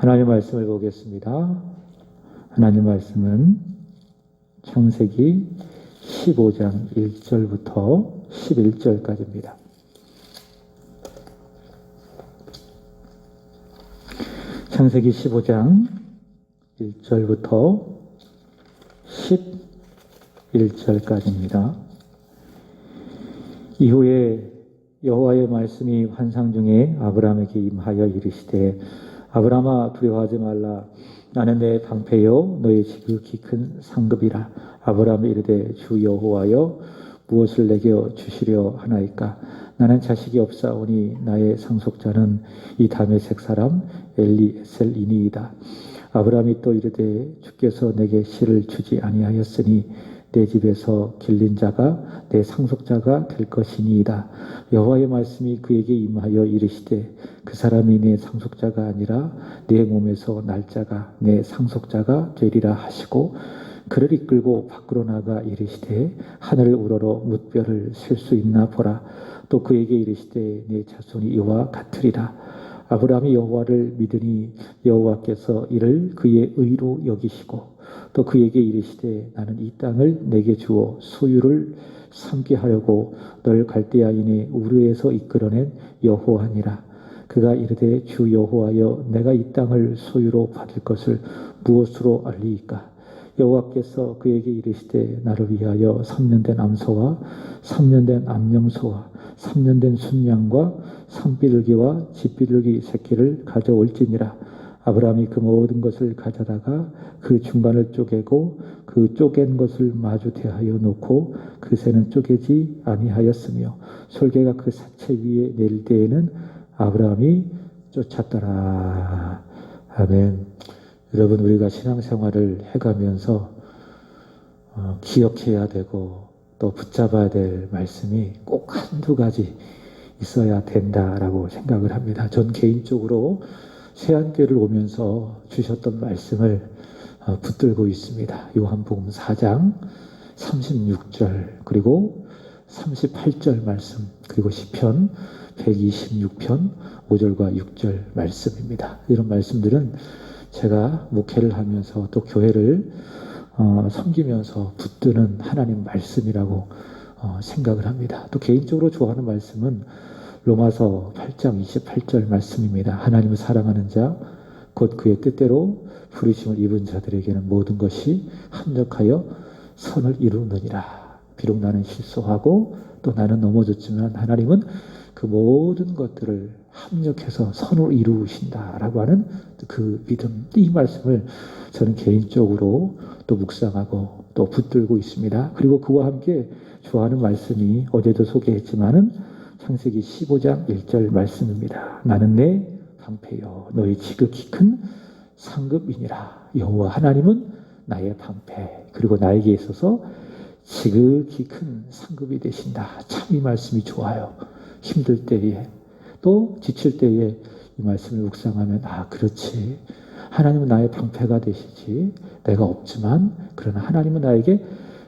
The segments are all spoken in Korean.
하나님 말씀을 보겠습니다. 하나님 말씀은 창세기 15장 1절부터 11절까지입니다. 창세기 15장 1절부터 11절까지입니다. 이후에 여호와의 말씀이 환상 중에 아브라함에게 임하여 이르시되 아브라함아 두려워하지 말라. 나는 내 방패요 너의 지극히 큰 상급이라. 아브라함이 이르되 주 여호와여 무엇을 내게 주시려 하나이까. 나는 자식이 없사오니 나의 상속자는 이 다메섹 사람 엘리에셀이니이다. 아브라함이 또 이르되 주께서 내게 씨를 주지 아니하였으니 내 집에서 길린 자가 내 상속자가 될 것이니이다. 여호와의 말씀이 그에게 임하여 이르시되 그 사람이 내 상속자가 아니라 내 몸에서 날 자가 내 상속자가 되리라 하시고 그를 이끌고 밖으로 나가 이르시되 하늘을 우러러 뭇별을 셀 수 있나 보라. 또 그에게 이르시되 내 자손이 이와 같으리라. 아브라함이 여호와를 믿으니 여호와께서 이를 그의 의로 여기시고 또 그에게 이르시되 나는 이 땅을 내게 주어 소유를 삼게 하려고 널 갈대아인의 우르에서 이끌어낸 여호와니라. 그가 이르되 주 여호와여 내가 이 땅을 소유로 받을 것을 무엇으로 알리이까. 여호와께서 그에게 이르시되 나를 위하여 3년 된 암소와 3년 된 암염소와 3년 된 순양과 산비둘기와 집비둘기 새끼를 가져올지니라. 아브라함이 그 모든 것을 가져다가 그 중간을 쪼개고 그 쪼갠 것을 마주 대하여 놓고 그 새는 쪼개지 아니하였으며 솔개가 그 사체 위에 내릴 때에는 아브라함이 쫓았더라. 아멘. 여러분, 우리가 신앙생활을 해가면서 기억해야 되고 또 붙잡아야 될 말씀이 꼭 한두 가지 있어야 된다라고 생각을 합니다. 전 개인적으로 세안교회를 오면서 주셨던 말씀을 붙들고 있습니다. 요한복음 4장 36절 그리고 38절 말씀 그리고 시편 126편 5절과 6절 말씀입니다. 이런 말씀들은 제가 목회를 하면서 또 교회를 섬기면서 붙드는 하나님 말씀이라고 생각을 합니다. 또 개인적으로 좋아하는 말씀은 로마서 8장 28절 말씀입니다. 하나님을 사랑하는 자 곧 그의 뜻대로 부르심을 입은 자들에게는 모든 것이 합력하여 선을 이루느니라. 비록 나는 실수하고 또 나는 넘어졌지만 하나님은 그 모든 것들을 합력해서 선을 이루신다라고 하는 그 믿음, 이 말씀을 저는 개인적으로 또 묵상하고 또 붙들고 있습니다. 그리고 그와 함께 좋아하는 말씀이 어제도 소개했지만은 창세기 15장 1절 말씀입니다. 나는 내 방패요 너희 지극히 큰 상급이니라. 여호와 하나님은 나의 방패 그리고 나에게 있어서 지극히 큰 상급이 되신다. 참 이 말씀이 좋아요. 힘들 때에 또 지칠 때에 이 말씀을 묵상하면 그렇지. 하나님은 나의 방패가 되시지. 내가 없지만 그러나 하나님은 나에게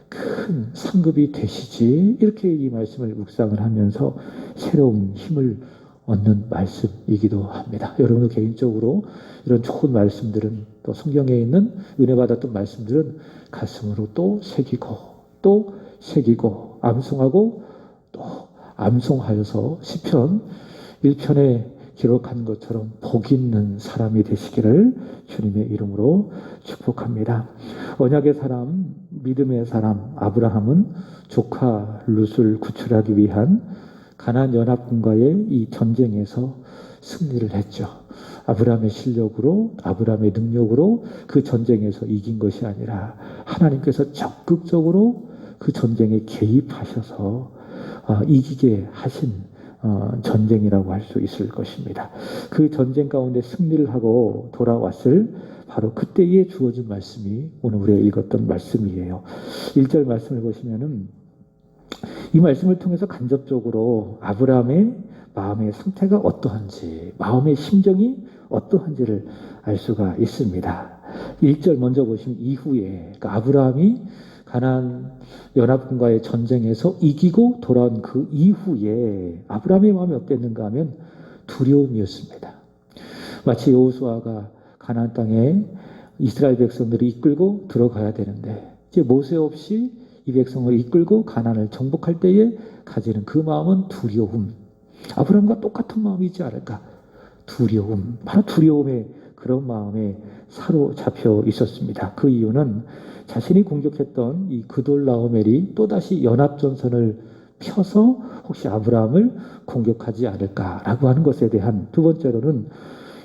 큰 상급이 되시지. 이렇게 이 말씀을 묵상을 하면서 새로운 힘을 얻는 말씀이기도 합니다. 여러분도 개인적으로 이런 좋은 말씀들은 또 성경에 있는 은혜 받았던 말씀들은 가슴으로 또 새기고 암송하고 또 암송하여서 시편 1편에 기록한 것처럼 복 있는 사람이 되시기를 주님의 이름으로 축복합니다. 언약의 사람, 믿음의 사람 아브라함은 조카 룻을 구출하기 위한 가나안 연합군과의 이 전쟁에서 승리를 했죠. 아브라함의 실력으로, 아브라함의 능력으로 그 전쟁에서 이긴 것이 아니라 하나님께서 적극적으로 그 전쟁에 개입하셔서 이기게 하신 전쟁이라고 할 수 있을 것입니다. 그 전쟁 가운데 승리를 하고 돌아왔을 바로 그때에 주어진 말씀이 오늘 우리가 읽었던 말씀이에요. 1절 말씀을 보시면은 이 말씀을 통해서 간접적으로 아브라함의 마음의 상태가 어떠한지, 마음의 심정이 어떠한지를 알 수가 있습니다. 1절 먼저 보시면 이후에 그러니까 아브라함이 가나안 연합군과의 전쟁에서 이기고 돌아온 그 이후에 아브라함의 마음이 어땠는가 하면 두려움이었습니다. 마치 여호수아가 가나안 땅에 이스라엘 백성들을 이끌고 들어가야 되는데 이제 모세 없이 이 백성을 이끌고 가나안을 정복할 때에 가지는 그 마음은 두려움. 아브라함과 똑같은 마음이지 않을까? 두려움. 바로 두려움의 그런 마음에 사로잡혀 있었습니다. 그 이유는 자신이 공격했던 이 그돌라오멜이 또다시 연합전선을 펴서 혹시 아브라함을 공격하지 않을까라고 하는 것에 대한 두 번째로는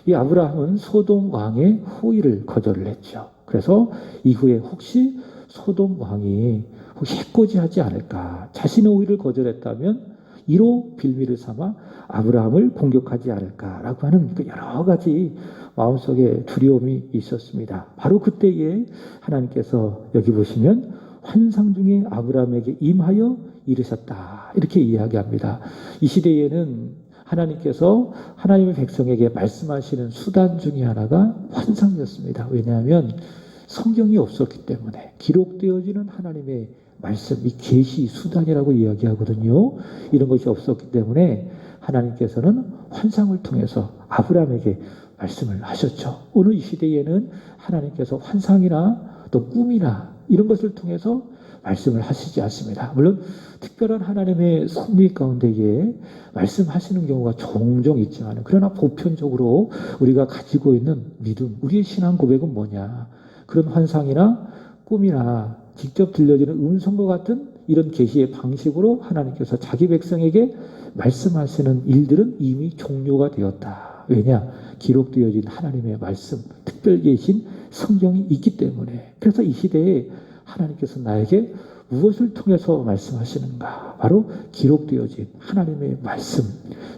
이 아브라함은 소돔 왕의 호의를 거절을 했죠. 그래서 이후에 혹시 소돔 왕이 혹시 해코지하지 않을까, 자신의 호의를 거절했다면 이로 빌미를 삼아 아브라함을 공격하지 않을까라고 하는 그 여러 가지 마음속에 두려움이 있었습니다. 바로 그때에 하나님께서 여기 보시면 환상 중에 아브라함에게 임하여 이르셨다 이렇게 이야기합니다. 이 시대에는 하나님께서 하나님의 백성에게 말씀하시는 수단 중에 하나가 환상이었습니다. 왜냐하면 성경이 없었기 때문에 기록되어지는 하나님의 말씀, 이 계시 수단이라고 이야기하거든요. 이런 것이 없었기 때문에 하나님께서는 환상을 통해서 아브라함에게 말씀을 하셨죠. 오늘 이 시대에는 하나님께서 환상이나 또 꿈이나 이런 것을 통해서 말씀을 하시지 않습니다. 물론 특별한 하나님의 섭리 가운데에 말씀하시는 경우가 종종 있지만 그러나 보편적으로 우리가 가지고 있는 믿음, 우리의 신앙 고백은 뭐냐? 그런 환상이나 꿈이나 직접 들려지는 음성과 같은 이런 계시의 방식으로 하나님께서 자기 백성에게 말씀하시는 일들은 이미 종료가 되었다. 왜냐? 기록되어진 하나님의 말씀, 특별 계신 성경이 있기 때문에. 그래서 이 시대에 하나님께서 나에게 무엇을 통해서 말씀하시는가? 바로 기록되어진 하나님의 말씀,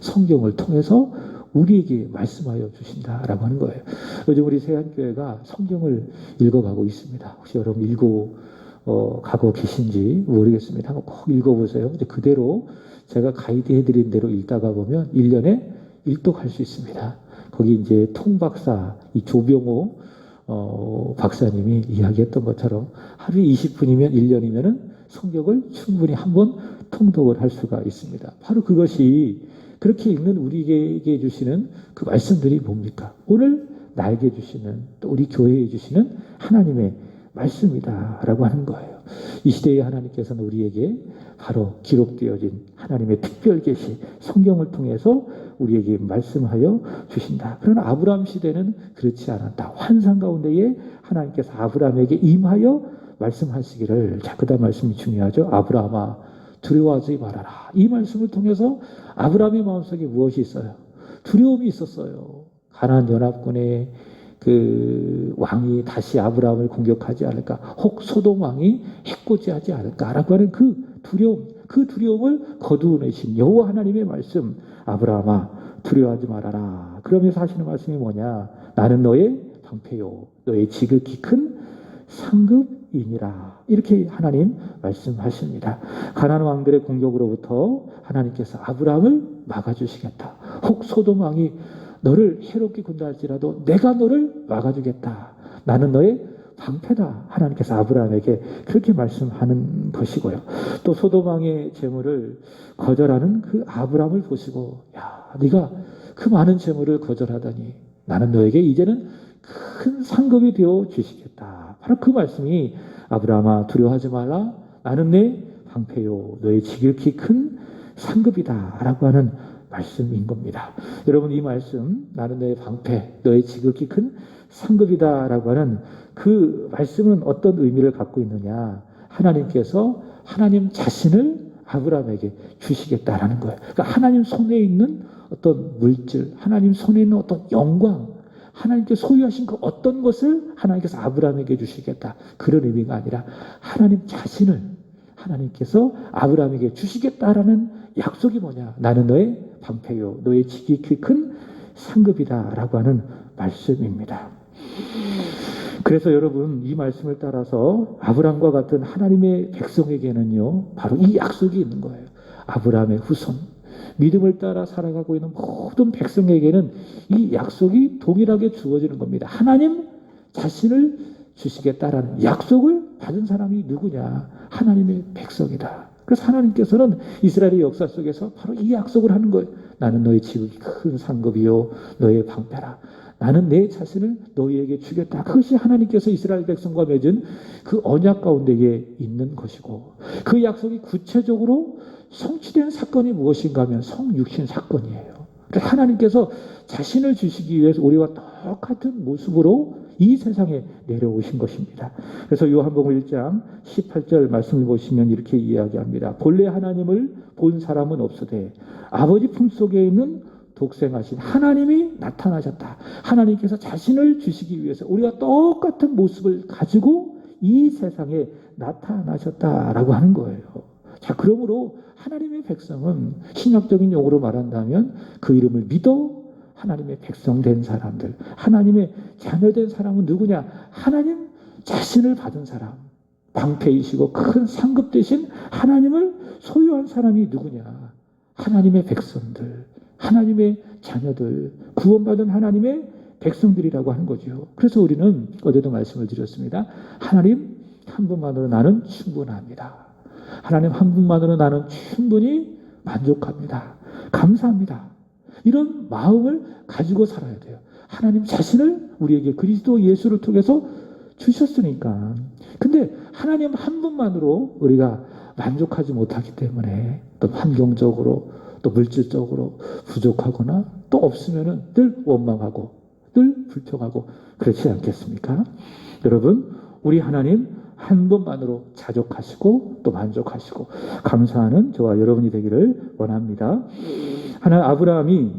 성경을 통해서 우리에게 말씀하여 주신다라고 하는 거예요. 요즘 우리 세안교회가 성경을 읽어가고 있습니다. 혹시 여러분 가고 계신지 모르겠습니다. 한번 꼭 읽어보세요. 이제 그대로 제가 가이드 해드린 대로 읽다가 보면 1년에 일독할 수 있습니다. 거기 이제 통박사, 이 조병호 박사님이 이야기했던 것처럼 하루에 20분이면 1년이면은 성경을 충분히 한번 통독을 할 수가 있습니다. 바로 그것이 그렇게 읽는 우리에게 주시는 그 말씀들이 뭡니까? 오늘 나에게 주시는 또 우리 교회에 주시는 하나님의 말씀이다라고 하는 거예요. 이 시대에 하나님께서는 우리에게 바로 기록되어진 하나님의 특별 계시 성경을 통해서 우리에게 말씀하여 주신다. 그러나 아브라함 시대는 그렇지 않았다. 환상 가운데에 하나님께서 아브라함에게 임하여 말씀하시기를, 자, 그다음 말씀이 중요하죠. 아브라함아 두려워하지 말아라. 이 말씀을 통해서 아브라함의 마음속에 무엇이 있어요? 두려움이 있었어요. 가나안 연합군의 그 왕이 다시 아브라함을 공격하지 않을까, 혹 소돔 왕이 해코지하지 않을까라고 하는 그 두려움, 그 두려움을 거두어내신 여호와 하나님의 말씀, 아브라함아 두려워하지 말아라. 그러면서 하시는 말씀이 뭐냐? 나는 너의 방패요, 너의 지극히 큰 상급이니라. 이렇게 하나님 말씀하십니다. 가나안 왕들의 공격으로부터 하나님께서 아브라함을 막아주시겠다. 혹 소돔 왕이 너를 해롭게 군다 할지라도 내가 너를 막아주겠다. 나는 너의 방패다. 하나님께서 아브라함에게 그렇게 말씀하는 것이고요. 또 소돔 왕의 재물을 거절하는 그 아브라함을 보시고, 야, 네가 그 많은 재물을 거절하다니 나는 너에게 이제는 큰 상급이 되어 주시겠다. 바로 그 말씀이 아브라함아 두려워하지 말라. 나는 내 방패요, 너의 지극히 큰 상급이다 라고 하는 말씀인 겁니다. 여러분, 이 말씀, 나는 너의 방패, 너의 지극히 큰 상급이다 라고 하는 그 말씀은 어떤 의미를 갖고 있느냐? 하나님께서 하나님 자신을 아브라함에게 주시겠다라는 거예요. 그러니까 하나님 손에 있는 어떤 물질, 하나님 손에 있는 어떤 영광, 하나님께 소유하신 그 어떤 것을 하나님께서 아브라함에게 주시겠다. 그런 의미가 아니라 하나님 자신을 하나님께서 아브라함에게 주시겠다라는 약속이 뭐냐? 나는 너의 방패요, 너의 지극히 큰 상급이다 라고 하는 말씀입니다. 그래서 여러분, 이 말씀을 따라서 아브라함과 같은 하나님의 백성에게는요, 바로 이 약속이 있는 거예요. 아브라함의 후손, 믿음을 따라 살아가고 있는 모든 백성에게는 이 약속이 동일하게 주어지는 겁니다. 하나님 자신을 주시겠다라는 약속을 받은 사람이 누구냐? 하나님의 백성이다. 그래서 하나님께서는 이스라엘의 역사 속에서 바로 이 약속을 하는 거예요. 나는 너의 지극히 큰 상급이요, 너의 방패라. 나는 내 자신을 너희에게 주겠다. 그것이 하나님께서 이스라엘 백성과 맺은 그 언약 가운데에 있는 것이고, 그 약속이 구체적으로 성취된 사건이 무엇인가 하면 성육신 사건이에요. 하나님께서 자신을 주시기 위해서 우리와 똑같은 모습으로 이 세상에 내려오신 것입니다. 그래서 요한복음 1장 18절 말씀을 보시면 이렇게 이야기합니다. 본래 하나님을 본 사람은 없으되 아버지 품속에 있는 독생하신 하나님이 나타나셨다. 하나님께서 자신을 주시기 위해서 우리가 똑같은 모습을 가지고 이 세상에 나타나셨다라고 하는 거예요. 자, 그러므로 하나님의 백성은 신학적인 용어로 말한다면 그 이름을 믿어 하나님의 백성 된 사람들, 하나님의 자녀 된 사람은 누구냐? 하나님 자신을 받은 사람, 방패이시고 큰 상급 되신 하나님을 소유한 사람이 누구냐? 하나님의 백성들, 하나님의 자녀들, 구원받은 하나님의 백성들이라고 하는 거죠. 그래서 우리는 어제도 말씀을 드렸습니다. 하나님 한 분만으로 나는 충분합니다. 하나님 한 분만으로 나는 충분히 만족합니다. 감사합니다. 이런 마음을 가지고 살아야 돼요. 하나님 자신을 우리에게 그리스도 예수를 통해서 주셨으니까. 근데 하나님 한 분만으로 우리가 만족하지 못하기 때문에 또 환경적으로 또 물질적으로 부족하거나 또 없으면은 늘 원망하고 늘 불평하고 그렇지 않겠습니까? 여러분, 우리 하나님 한 분만으로 자족하시고 또 만족하시고 감사하는 저와 여러분이 되기를 원합니다. 아브라함이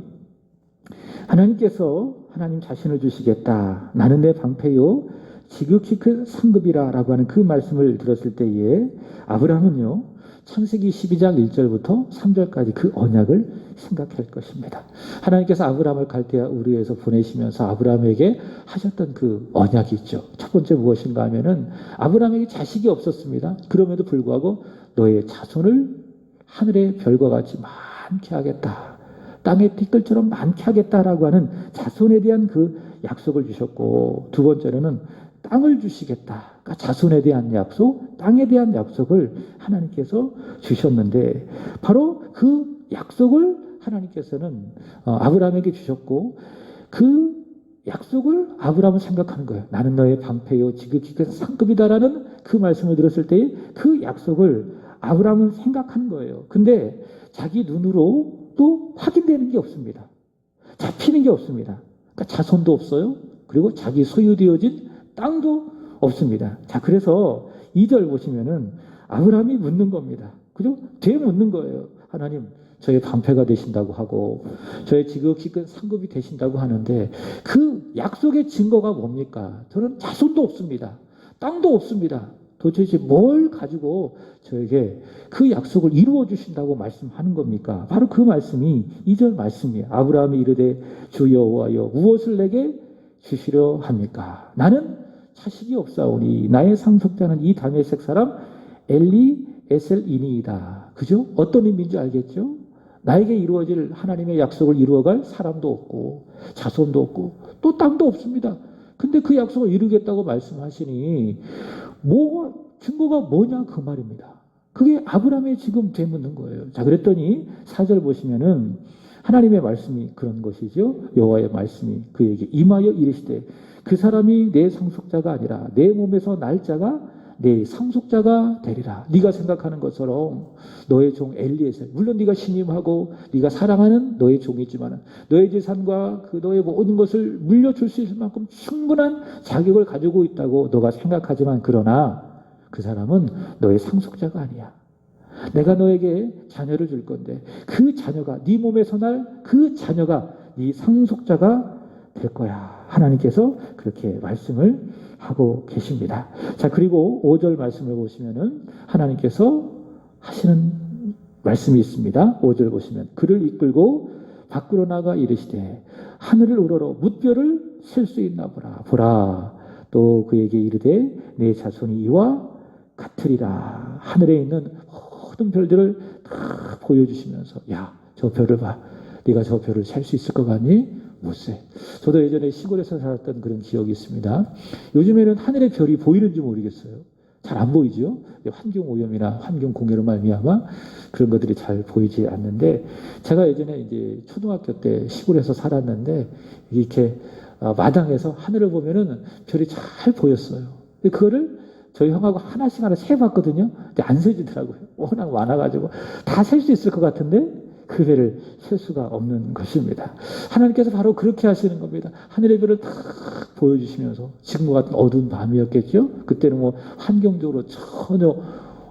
하나님께서 하나님 자신을 주시겠다. 나는 내 방패요 지극히 큰 상급이라 라고 하는 그 말씀을 들었을 때에 아브라함은요, 창세기 12장 1절부터 3절까지 그 언약을 생각할 것입니다. 하나님께서 아브라함을 갈대아 우르에서 보내시면서 아브라함에게 하셨던 그 언약이 있죠. 첫 번째 무엇인가 하면은 아브라함에게 자식이 없었습니다. 그럼에도 불구하고 너의 자손을 하늘의 별과 같이 많게 하겠다. 땅의 티끌처럼 많게 하겠다라고 하는 자손에 대한 그 약속을 주셨고, 두 번째로는 땅을 주시겠다. 그러니까 자손에 대한 약속, 땅에 대한 약속을 하나님께서 주셨는데 바로 그 약속을 하나님께서는 아브라함에게 주셨고, 그 약속을 아브라함은 생각하는 거예요. 나는 너의 방패요 지극히 큰 상급이다라는 그 말씀을 들었을 때 그 약속을 아브라함은 생각한 거예요. 근데 자기 눈으로 또 확인되는 게 없습니다. 잡히는 게 없습니다. 그러니까 자손도 없어요. 그리고 자기 소유되어진 땅도 없습니다. 자, 그래서 2절 보시면은 아브라함이 묻는 겁니다. 그죠? 되묻는 거예요. 하나님, 저의 방패가 되신다고 하고 저의 지극히 큰 상급이 되신다고 하는데 그 약속의 증거가 뭡니까? 저는 자손도 없습니다. 땅도 없습니다. 도대체 뭘 가지고 저에게 그 약속을 이루어 주신다고 말씀하는 겁니까? 바로 그 말씀이 2절 말씀이에요. 아브라함이 이르되 주 여호와여 무엇을 내게 주시려 합니까? 나는 자식이 없사오니 나의 상속자는 이 다메섹 사람 엘리에셀이니이다. 그죠? 어떤 의미인지 알겠죠? 나에게 이루어질 하나님의 약속을 이루어갈 사람도 없고 자손도 없고 또 땅도 없습니다. 근데 그 약속을 이루겠다고 말씀하시니 증거가 뭐냐 그 말입니다. 그게 아브라함의 지금 되묻는 거예요. 자, 그랬더니 4절 보시면은 하나님의 말씀이 그런 것이죠. 여호와의 말씀이 그에게 임하여 이르시되 그 사람이 내 상속자가 아니라 내 몸에서 날 자가 내 상속자가 되리라. 네가 생각하는 것처럼 너의 종 엘리에셀, 물론 네가 신임하고 네가 사랑하는 너의 종이지만 너의 재산과 그 너의 모든 것을 물려줄 수 있을 만큼 충분한 자격을 가지고 있다고 너가 생각하지만 그러나 그 사람은 너의 상속자가 아니야. 내가 너에게 자녀를 줄 건데 그 자녀가 네 몸에서 날 그 자녀가 네 상속자가 될 거야. 하나님께서 그렇게 말씀을 하고 계십니다. 자, 그리고 5절 말씀을 보시면은 하나님께서 하시는 말씀이 있습니다. 5절 보시면 그를 이끌고 밖으로 나가 이르시되 하늘을 우러러 뭇별을 셀 수 있나 보라. 보라. 또 그에게 이르되 내 자손이 이와 같으리라. 하늘에 있는 모든 별들을 다 보여주시면서 야, 저 별을 봐. 네가 저 별을 셀 수 있을 것 같니? 못 세. 저도 예전에 시골에서 살았던 그런 기억이 있습니다. 요즘에는 하늘의 별이 보이는지 모르겠어요. 잘 안 보이죠? 환경 오염이나 환경 공해로 말미암아 그런 것들이 잘 보이지 않는데 제가 예전에 이제 초등학교 때 시골에서 살았는데 이렇게 마당에서 하늘을 보면은 별이 잘 보였어요. 근데 그거를 저희 형하고 하나씩 세봤거든요. 근데 안 세지더라고요. 워낙 많아가지고 다 셀 수 있을 것 같은데 그 배를 셀 수가 없는 것입니다. 하나님께서 바로 그렇게 하시는 겁니다. 하늘의 별을 탁 보여주시면서 지금과 같은 어두운 밤이었겠죠. 그때는 뭐 환경적으로 전혀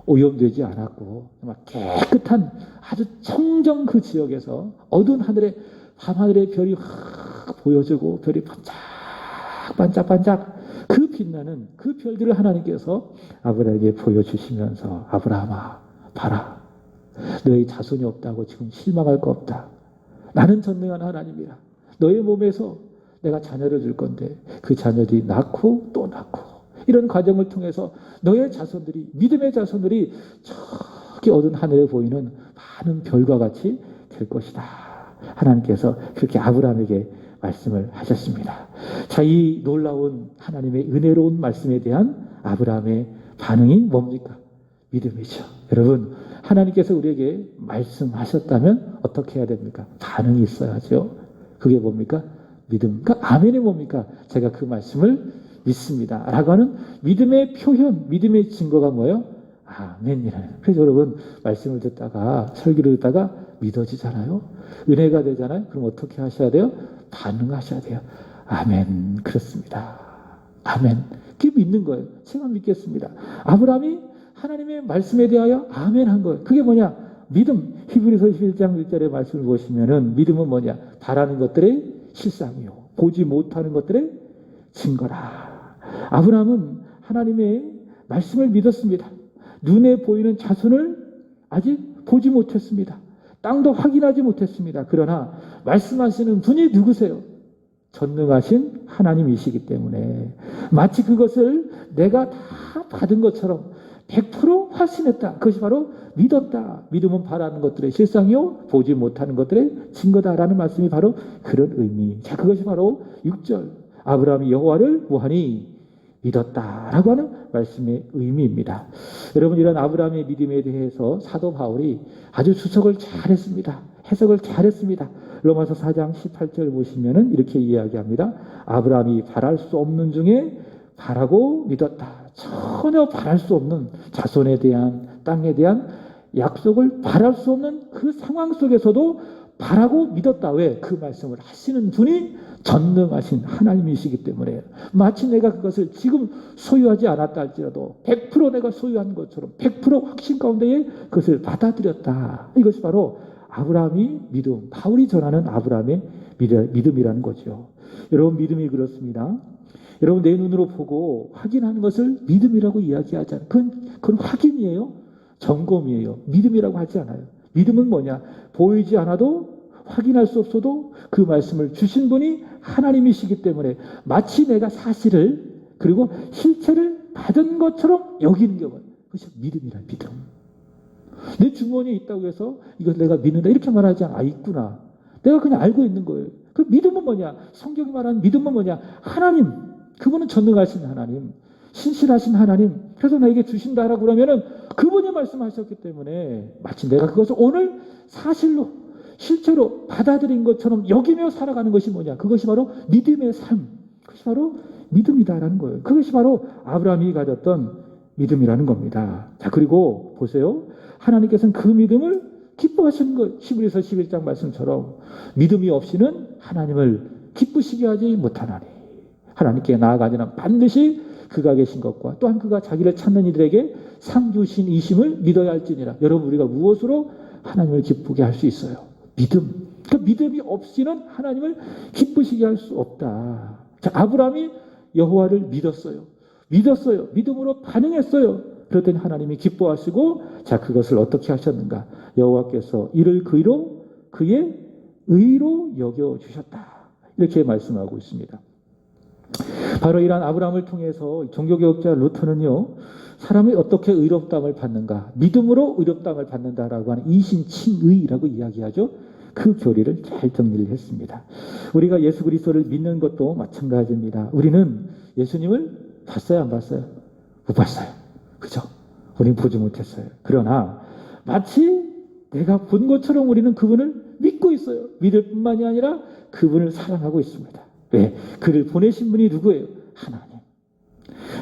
오염되지 않았고 막 깨끗한 아주 청정 그 지역에서 어두운 하늘에 밤하늘의 별이 확 보여지고 별이 반짝반짝 그 빛나는 그 별들을 하나님께서 아브라함에게 보여주시면서 아브라함아 봐라 너의 자손이 없다고 지금 실망할 거 없다. 나는 전능한 하나님이라. 너의 몸에서 내가 자녀를 줄 건데 그 자녀들이 낳고 또 낳고 이런 과정을 통해서 너의 자손들이 믿음의 자손들이 저기 어두운 하늘에 보이는 많은 별과 같이 될 것이다. 하나님께서 그렇게 아브라함에게 말씀을 하셨습니다. 자, 이 놀라운 하나님의 은혜로운 말씀에 대한 아브라함의 반응이 뭡니까? 믿음이죠. 여러분, 하나님께서 우리에게 말씀하셨다면 어떻게 해야 됩니까? 반응이 있어야죠. 그게 뭡니까? 믿음. 그러니까 아멘이 뭡니까? 제가 그 말씀을 믿습니다. 라고 하는 믿음의 표현, 믿음의 증거가 뭐예요? 아멘이라는. 그래서 여러분, 말씀을 듣다가, 설교를 듣다가 믿어지잖아요. 은혜가 되잖아요. 그럼 어떻게 하셔야 돼요? 반응하셔야 돼요. 아멘. 그렇습니다. 아멘. 그게 믿는 거예요. 제가 믿겠습니다. 아브라함이 하나님의 말씀에 대하여 아멘 한 거예요. 그게 뭐냐? 믿음. 히브리서 11장 1절의 말씀을 보시면은 믿음은 뭐냐? 바라는 것들의 실상이요. 보지 못하는 것들의 증거라. 아브라함은 하나님의 말씀을 믿었습니다. 눈에 보이는 자손을 아직 보지 못했습니다. 땅도 확인하지 못했습니다. 그러나 말씀하시는 분이 누구세요? 전능하신 하나님이시기 때문에 마치 그것을 내가 다 받은 것처럼 100% 확신했다. 그것이 바로 믿었다. 믿음은 바라는 것들의 실상이요 보지 못하는 것들의 증거다라는 말씀이 바로 그런 의미. 자, 그것이 바로 6절 아브라함이 여호와를 무한히 믿었다라고 하는 말씀의 의미입니다. 여러분, 이런 아브라함의 믿음에 대해서 사도 바울이 아주 주석을 잘했습니다. 해석을 잘했습니다. 로마서 4장 18절 보시면은 이렇게 이야기합니다. 아브라함이 바랄 수 없는 중에 바라고 믿었다. 전혀 바랄 수 없는 자손에 대한 땅에 대한 약속을 바랄 수 없는 그 상황 속에서도 바라고 믿었다. 왜? 그 말씀을 하시는 분이 전능하신 하나님이시기 때문에 마치 내가 그것을 지금 소유하지 않았다 할지라도 100% 내가 소유한 것처럼 100% 확신 가운데에 그것을 받아들였다. 이것이 바로 아브라함이 믿음, 바울이 전하는 아브라함의 믿음이라는 거죠. 여러분, 믿음이 그렇습니다. 여러분, 내 눈으로 보고 확인하는 것을 믿음이라고 이야기하잖아요. 그건 확인이에요. 점검이에요. 믿음이라고 하지 않아요. 믿음은 뭐냐? 보이지 않아도 확인할 수 없어도 그 말씀을 주신 분이 하나님이시기 때문에 마치 내가 사실을 그리고 실체를 받은 것처럼 여기는 경우, 그것이 믿음이란 믿음. 내 주머니에 있다고 해서 이걸 내가 믿는다 이렇게 말하지 않아. 있구나. 내가 그냥 알고 있는 거예요. 그 믿음은 뭐냐? 성경이 말하는 믿음은 뭐냐? 하나님. 그분은 전능하신 하나님. 신실하신 하나님. 그래서 나에게 주신다라고 그러면은 그분이 말씀하셨기 때문에 마치 내가 그것을 오늘 사실로 실제로 받아들인 것처럼 여기며 살아가는 것이 뭐냐? 그것이 바로 믿음의 삶. 그것이 바로 믿음이다라는 거예요. 그것이 바로 아브라함이 가졌던 믿음이라는 겁니다. 자, 그리고 보세요. 하나님께서는 그 믿음을 기뻐하시는 것. 히브리서 11장 말씀처럼 믿음이 없이는 하나님을 기쁘시게 하지 못하나니. 하나님께 나아가지는 반드시 그가 계신 것과 또한 그가 자기를 찾는 이들에게 상 주신 이심을 믿어야 할지니라. 여러분, 우리가 무엇으로 하나님을 기쁘게 할 수 있어요? 믿음. 그 믿음이 없이는 하나님을 기쁘시게 할 수 없다. 자, 아브라함이 여호와를 믿었어요. 믿음으로 반응했어요. 그랬더니 하나님이 기뻐하시고, 자, 그것을 어떻게 하셨는가? 여호와께서 이를 그의 의로 여겨주셨다. 이렇게 말씀하고 있습니다. 바로 이러한 아브라함을 통해서 종교개혁자 루터는요, 사람이 어떻게 의롭다함을 받는가? 믿음으로 의롭다함을 받는다라고 하는 이신칭의라고 이야기하죠. 그 교리를 잘 정리를 했습니다. 우리가 예수 그리스도를 믿는 것도 마찬가지입니다. 우리는 예수님을 봤어요, 안 봤어요? 못 봤어요. 그죠? 우리는 보지 못했어요. 그러나 마치 내가 본 것처럼 우리는 그분을 믿고 있어요. 믿을 뿐만이 아니라 그분을 사랑하고 있습니다. 왜? 그를 보내신 분이 누구예요? 하나님.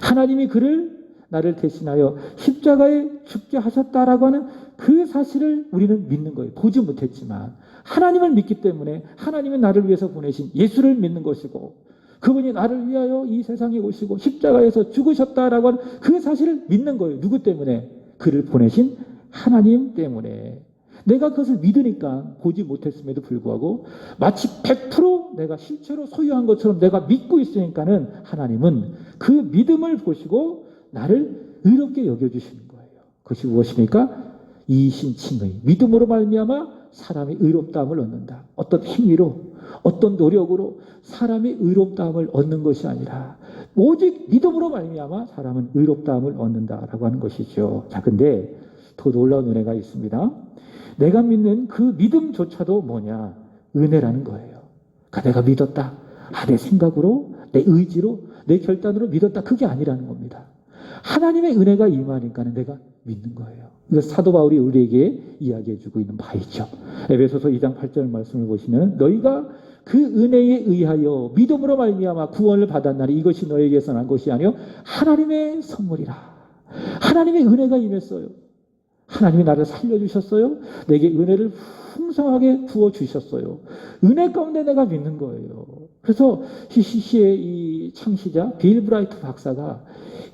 하나님이 그를 나를 대신하여 십자가에 죽게 하셨다라고 하는 그 사실을 우리는 믿는 거예요. 보지 못했지만 하나님을 믿기 때문에 하나님이 나를 위해서 보내신 예수를 믿는 것이고, 그분이 나를 위하여 이 세상에 오시고 십자가에서 죽으셨다라고 하는 그 사실을 믿는 거예요. 누구 때문에? 그를 보내신 하나님 때문에. 내가 그것을 믿으니까 보지 못했음에도 불구하고 마치 100% 내가 실제로 소유한 것처럼 내가 믿고 있으니까는 하나님은 그 믿음을 보시고 나를 의롭게 여겨주시는 거예요. 그것이 무엇입니까? 이신칭의 믿음으로 말미암아 사람이 의롭다함을 얻는다. 어떤 행위로, 어떤 노력으로 사람이 의롭다함을 얻는 것이 아니라 오직 믿음으로 말미암아 사람은 의롭다함을 얻는다라고 하는 것이죠. 자, 근데 더 놀라운 은혜가 있습니다. 내가 믿는 그 믿음조차도 뭐냐? 은혜라는 거예요. 그러니까 내가 믿었다. 내 생각으로, 내 의지로, 내 결단으로 믿었다. 그게 아니라는 겁니다. 하나님의 은혜가 임하니까는 내가 믿는 거예요. 이거 사도 바울이 우리에게 이야기해주고 있는 바이죠. 에베소서 2장 8절 말씀을 보시면 너희가 그 은혜에 의하여 믿음으로 말미암아 구원을 받았나니 이것이 너에게서 난 것이 아니요 하나님의 선물이라. 하나님의 은혜가 임했어요. 하나님이 나를 살려주셨어요. 내게 은혜를 풍성하게 부어주셨어요. 은혜 가운데 내가 믿는 거예요. 그래서 CCC의 이 창시자 빌 브라이트 박사가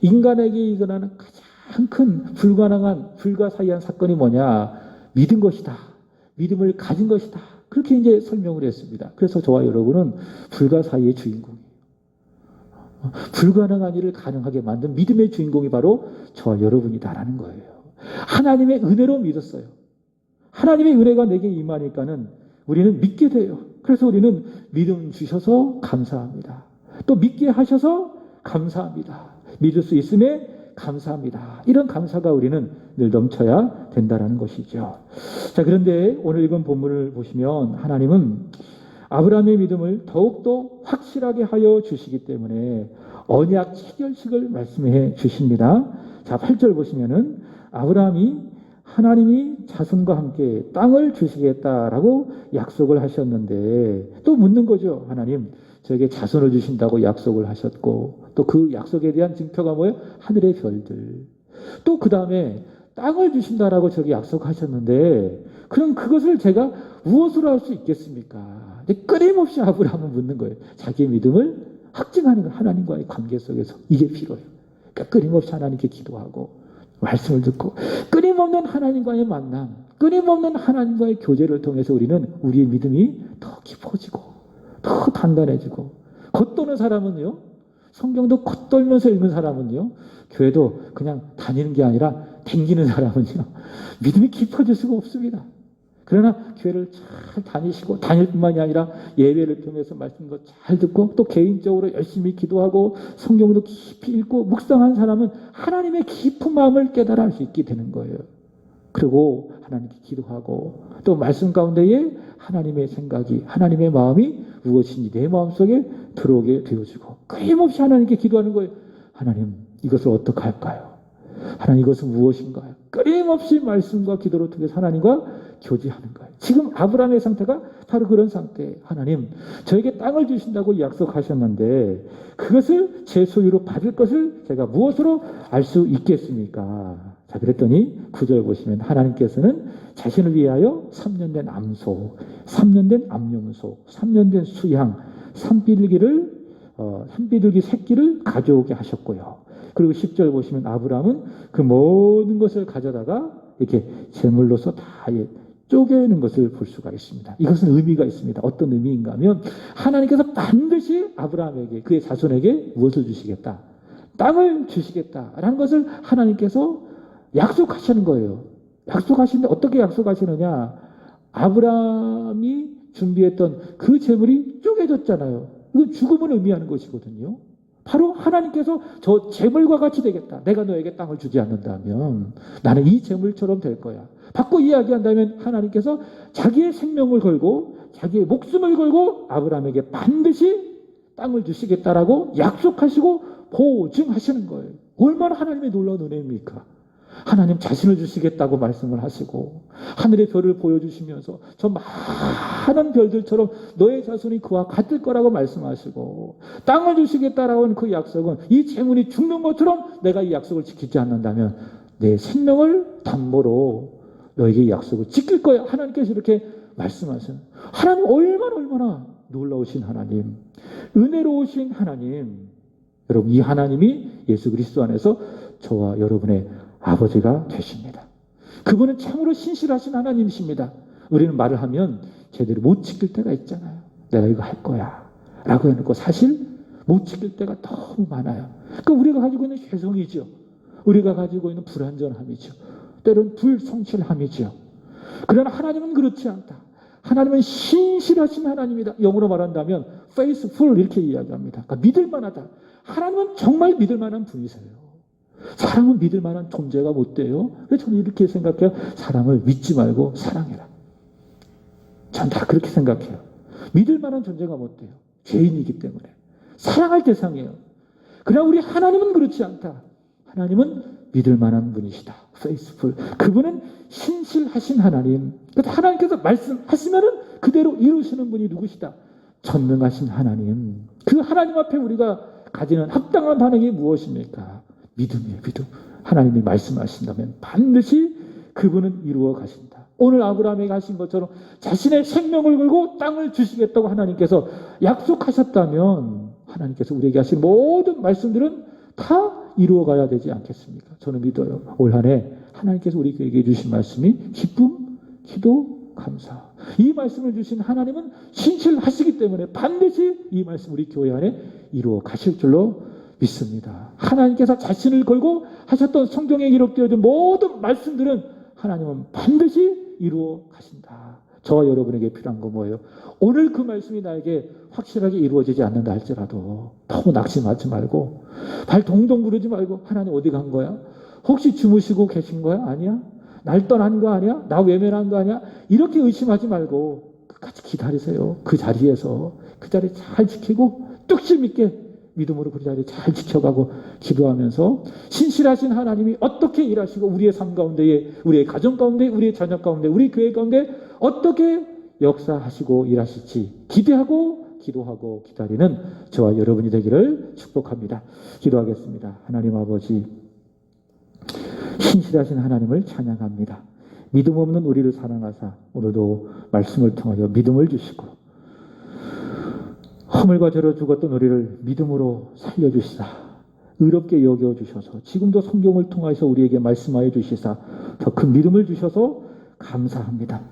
인간에게 일어나는 가장 큰 불가능한, 불가사의한 사건이 뭐냐? 믿은 것이다. 믿음을 가진 것이다. 그렇게 이제 설명을 했습니다. 그래서 저와 여러분은 불가사의의 주인공이에요. 불가능한 일을 가능하게 만든 믿음의 주인공이 바로 저와 여러분이다라는 거예요. 하나님의 은혜로 믿었어요. 하나님의 은혜가 내게 임하니까는 우리는 믿게 돼요. 그래서 우리는 믿음 주셔서 감사합니다. 또 믿게 하셔서 감사합니다. 믿을 수 있음에 감사합니다. 이런 감사가 우리는 늘 넘쳐야 된다는 것이죠. 자, 그런데 오늘 읽은 본문을 보시면 하나님은 아브라함의 믿음을 더욱더 확실하게 하여 주시기 때문에 언약 체결식을 말씀해 주십니다. 자, 8절 보시면은 하나님이 자손과 함께 땅을 주시겠다라고 약속을 하셨는데 또 묻는 거죠. 하나님, 저에게 자손을 주신다고 약속을 하셨고 또 그 약속에 대한 증표가 뭐예요? 하늘의 별들. 또 그 다음에 땅을 주신다라고 저에게 약속하셨는데 그럼 그것을 제가 무엇으로 할 수 있겠습니까? 근데 끊임없이 아브라함은 묻는 거예요. 자기의 믿음을 확증하는 거, 하나님과의 관계 속에서 이게 필요해요. 그러니까 끊임없이 하나님께 기도하고 말씀을 듣고 끊임없는 하나님과의 만남, 끊임없는 하나님과의 교제를 통해서 우리는 우리의 믿음이 더 깊어지고 더 단단해지고, 겉도는 사람은요, 성경도 겉돌면서 읽는 사람은요, 교회도 그냥 다니는 게 아니라 댕기는 사람은요, 믿음이 깊어질 수가 없습니다. 그러나 교회를 잘 다니시고 다닐 뿐만이 아니라 예배를 통해서 말씀도 잘 듣고 또 개인적으로 열심히 기도하고 성경도 깊이 읽고 묵상한 사람은 하나님의 깊은 마음을 깨달아 알 수 있게 되는 거예요. 그리고 하나님께 기도하고 또 말씀 가운데에 하나님의 생각이, 하나님의 마음이 무엇인지 내 마음속에 들어오게 되어지고 끊임없이 하나님께 기도하는 거예요. 하나님, 이것을 어떻게 할까요? 하나님, 이것은 무엇인가요? 끊임없이 말씀과 기도를 통해서 하나님과 교제하는 거예요. 지금 아브라함의 상태가 바로 그런 상태예요. 하나님, 저에게 땅을 주신다고 약속하셨는데 그것을 제 소유로 받을 것을 제가 무엇으로 알 수 있겠습니까? 자, 그랬더니 9절 보시면 하나님께서는 자신을 위하여 3년 된 암소, 3년 된 암염소, 3년 된 수양, 산비둘기 새끼를 가져오게 하셨고요. 그리고 10절 보시면 아브라함은 그 모든 것을 가져다가 이렇게 제물로서 다 쪼개는 것을 볼 수가 있습니다. 이것은 의미가 있습니다. 어떤 의미인가 하면 하나님께서 반드시 아브라함에게, 그의 자손에게 무엇을 주시겠다? 땅을 주시겠다라는 것을 하나님께서 약속하시는 거예요. 약속하시는데 어떻게 약속하시느냐? 아브라함이 준비했던 그 제물이 쪼개졌잖아요. 이건 죽음을 의미하는 것이거든요. 바로 하나님께서 저 재물과 같이 되겠다. 내가 너에게 땅을 주지 않는다면 나는 이 재물처럼 될 거야. 바꿔 이야기한다면 하나님께서 자기의 생명을 걸고 자기의 목숨을 걸고 아브라함에게 반드시 땅을 주시겠다라고 약속하시고 보증하시는 거예요. 얼마나 하나님의 놀라운 은혜입니까? 하나님 자신을 주시겠다고 말씀을 하시고 하늘의 별을 보여주시면서 저 많은 별들처럼 너의 자손이 그와 같을 거라고 말씀하시고 땅을 주시겠다라고 하는 그 약속은 이 재물이 죽는 것처럼 내가 이 약속을 지키지 않는다면 내 생명을 담보로 너에게 이 약속을 지킬 거야. 하나님께서 이렇게 말씀하시는 하나님 얼마나 놀라우신 하나님, 은혜로우신 하나님. 여러분 이 하나님이 예수 그리스도 안에서 저와 여러분의 아버지가 되십니다. 그분은 참으로 신실하신 하나님이십니다. 우리는 말을 하면 제대로 못 지킬 때가 있잖아요. 내가 이거 할 거야 라고 해놓고 사실 못 지킬 때가 너무 많아요. 그러니까 우리가 가지고 있는 죄성이죠. 우리가 가지고 있는 불완전함이죠. 때로는 불성실함이죠. 그러나 하나님은 그렇지 않다. 하나님은 신실하신 하나님이다. 영어로 말한다면 faithful 이렇게 이야기합니다. 그러니까 믿을 만하다. 하나님은 정말 믿을 만한 분이세요. 사람은 믿을 만한 존재가 못 돼요. 그래서 저는 이렇게 생각해요. 사람을 믿지 말고 사랑해라. 전 다 그렇게 생각해요. 믿을 만한 존재가 못 돼요. 죄인이기 때문에. 사랑할 대상이에요. 그러나 우리 하나님은 그렇지 않다. 하나님은 믿을 만한 분이시다. faithful. 그분은 신실하신 하나님. 하나님께서 말씀하시면은 그대로 이루시는 분이 누구시다? 전능하신 하나님. 그 하나님 앞에 우리가 가지는 합당한 반응이 무엇입니까? 믿음이에요. 믿음. 하나님이 말씀하신다면 반드시 그분은 이루어 가신다. 오늘 아브라함에게 하신 것처럼 자신의 생명을 걸고 땅을 주시겠다고 하나님께서 약속하셨다면 하나님께서 우리에게 하신 모든 말씀들은 다 이루어가야 되지 않겠습니까? 저는 믿어요. 올 한 해 하나님께서 우리에게 주신 말씀이 기쁨, 기도, 감사. 이 말씀을 주신 하나님은 신실하시기 때문에 반드시 이 말씀 우리 교회 안에 이루어 가실 줄로 믿습니다. 하나님께서 자신을 걸고 하셨던 성경에 기록되어진 모든 말씀들은 하나님은 반드시 이루어 가신다. 저와 여러분에게 필요한 건 뭐예요? 오늘 그 말씀이 나에게 확실하게 이루어지지 않는다 할지라도 너무 낙심하지 말고 발 동동 구르지 말고 하나님 어디 간 거야? 혹시 주무시고 계신 거야? 아니야? 날 떠난 거 아니야? 나 외면한 거 아니야? 이렇게 의심하지 말고 끝까지 기다리세요. 그 자리에서 그 자리 잘 지키고 뚝심 있게 믿음으로 그 자리 잘 지켜가고 기도하면서 신실하신 하나님이 어떻게 일하시고 우리의 삶 가운데에 우리의 가정 가운데 우리의 자녀 가운데 우리 교회 가운데 어떻게 역사하시고 일하실지 기대하고 기도하고 기다리는 저와 여러분이 되기를 축복합니다. 기도하겠습니다. 하나님 아버지 신실하신 하나님을 찬양합니다. 믿음 없는 우리를 사랑하사 오늘도 말씀을 통하여 믿음을 주시고 허물과 죄로 죽었던 우리를 믿음으로 살려주시사 의롭게 여겨주셔서 지금도 성경을 통해서 우리에게 말씀하여 주시사 더 큰 믿음을 주셔서 감사합니다.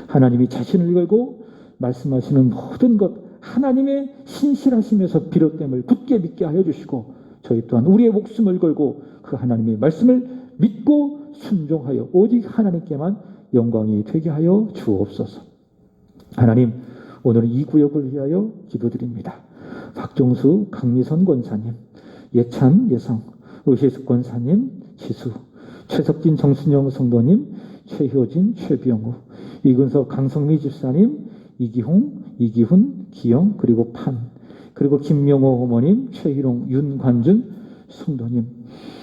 하나님이 자신을 걸고 말씀하시는 모든 것 하나님의 신실하심에서 비롯됨을 굳게 믿게 하여 주시고 저희 또한 우리의 목숨을 걸고 그 하나님의 말씀을 믿고 순종하여 오직 하나님께만 영광이 되게 하여 주옵소서. 하나님 오늘은 이 구역을 위하여 기도드립니다. 박종수, 강미선 권사님, 예찬, 예성, 의시숙 권사님, 지수, 최석진, 정순영 성도님, 최효진, 최병우, 이근석, 강성미 집사님, 이기홍, 이기훈, 기영, 그리고 판, 그리고 김명호 어머님, 최희롱, 윤관준 성도님,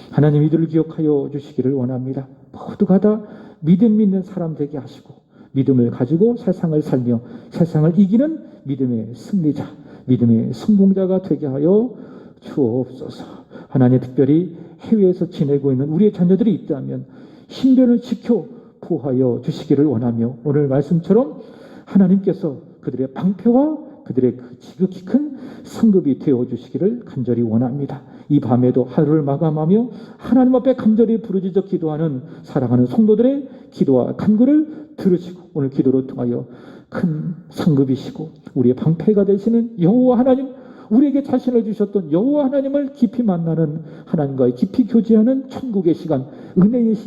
하나님 이들을 기억하여 주시기를 원합니다. 모두가 다 믿음 있는 사람 되게 하시고 믿음을 가지고 세상을 살며 세상을 이기는 믿음의 승리자, 믿음의 성공자가 되게 하여 주옵소서. 하나님 특별히 해외에서 지내고 있는 우리의 자녀들이 있다면 신변을 지켜 보호하여 주시기를 원하며 오늘 말씀처럼 하나님께서 그들의 방패와 그들의 그 지극히 큰 성급이 되어주시기를 간절히 원합니다. 이 밤에도 하루를 마감하며 하나님 앞에 간절히 부르짖어 기도하는 사랑하는 성도들의 기도와 간구를 들으시고 오늘 기도를 통하여 큰 성급이시고 우리의 방패가 되시는 여호와 하나님, 우리에게 자신을 주셨던 여호와 하나님을 깊이 만나는 하나님과의 깊이 교제하는 천국의 시간, 은혜의 시간